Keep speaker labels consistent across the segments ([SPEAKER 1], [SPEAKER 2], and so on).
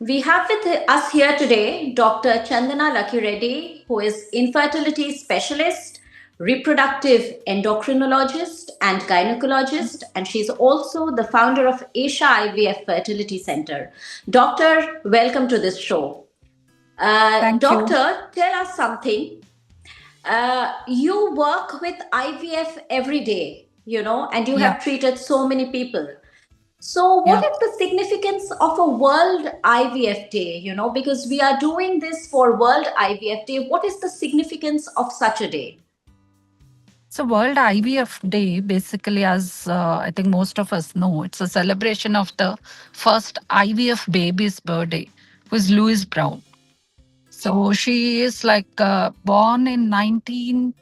[SPEAKER 1] We have with us here today Dr. Chandana Lucky Reddy, who is infertility specialist, reproductive endocrinologist, and gynecologist, and she's also the founder of Asia IVF Fertility Center. Doctor, welcome to this show.
[SPEAKER 2] Thank you.
[SPEAKER 1] Doctor, tell us something. You work with IVF every day, and you
[SPEAKER 2] Yeah,
[SPEAKER 1] have treated so many people. So, what
[SPEAKER 2] yeah.
[SPEAKER 1] is the significance of a World IVF Day? Because we are doing this for World IVF Day. What is the significance of such a day?
[SPEAKER 2] So, World IVF Day, basically, as I think most of us know, it's a celebration of the first IVF baby's birthday, who is Louise Brown. So, she is born in 1978.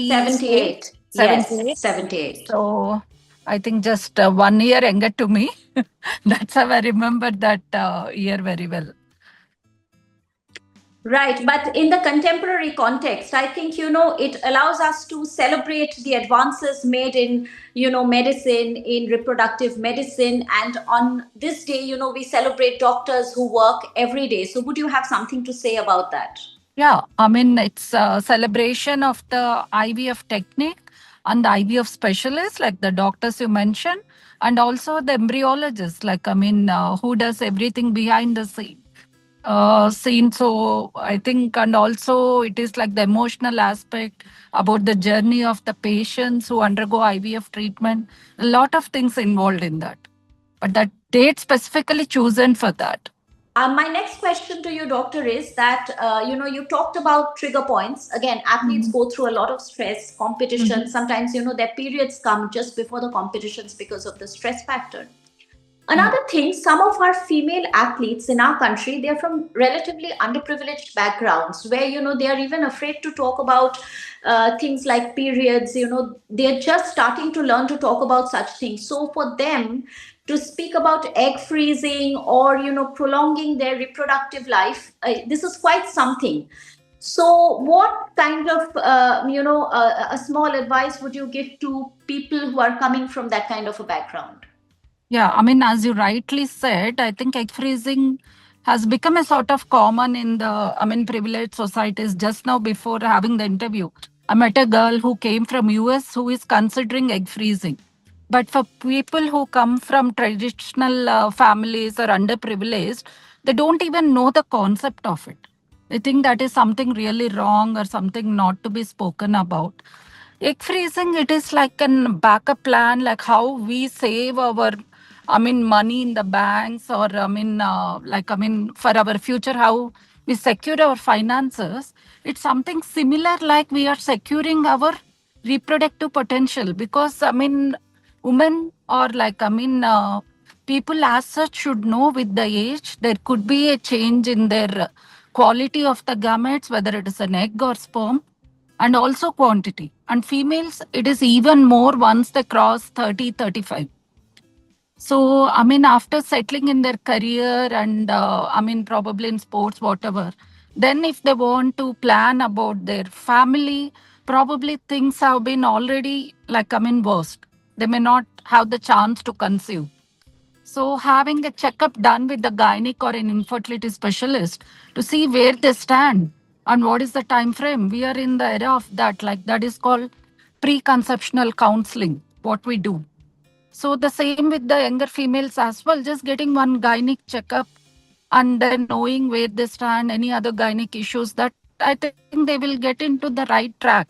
[SPEAKER 1] 78. Yes,
[SPEAKER 2] 78.
[SPEAKER 1] 78.
[SPEAKER 2] So, I think just 1 year younger to me. That's how I remember that year very well.
[SPEAKER 1] Right, but in the contemporary context, I think it allows us to celebrate the advances made in medicine, in reproductive medicine, and on this day, we celebrate doctors who work every day. So, would you have something to say about that?
[SPEAKER 2] Yeah, I mean, it's a celebration of the IVF technique and the IVF specialists, like the doctors you mentioned, and also the embryologists, who does everything behind the scene. So I think, and also it is like the emotional aspect about the journey of the patients who undergo IVF treatment. A lot of things involved in that. But that date specifically chosen for that.
[SPEAKER 1] My next question to you, doctor, is that you talked about trigger points. Again, athletes
[SPEAKER 2] Mhm.
[SPEAKER 1] go through a lot of stress, competition.
[SPEAKER 2] Mhm.
[SPEAKER 1] Sometimes their periods come just before the competitions because of the stress factor.
[SPEAKER 2] Yeah.
[SPEAKER 1] Another thing, some of our female athletes in our country, they're from relatively underprivileged backgrounds where they are even afraid to talk about things like periods. They're just starting to learn to talk about such things. So for them to speak about egg freezing or prolonging their reproductive life, this is quite something. So, what kind of a small advice would you give to people who are coming from that kind of a background?
[SPEAKER 2] Yeah, I mean, as you rightly said, I think egg freezing has become a sort of common in privileged societies. Just now, before having the interview, I met a girl who came from US who is considering egg freezing. But for people who come from traditional families or underprivileged, they don't even know the concept of it. They think that is something really wrong or something not to be spoken about. Egg freezing, it is like an backup plan, like how we save our, money in the banks, or for our future, how we secure our finances. It's something similar, like we are securing our reproductive potential, because women, or people as such should know with the age there could be a change in their quality of the gametes, whether it is an egg or sperm, and also quantity. And females, it is even more once they cross 30, 35. So, after settling in their career and, probably in sports, whatever, then if they want to plan about their family, probably things have been already, worst. They may not have the chance to conceive. So, having a checkup done with the gynec or an infertility specialist to see where they stand and what is the time frame. We are in the era of that, like that is called preconceptional counseling, what we do. So, the same with the younger females as well, just getting one gynec checkup and then knowing where they stand, any other gynec issues, that I think they will get into the right track.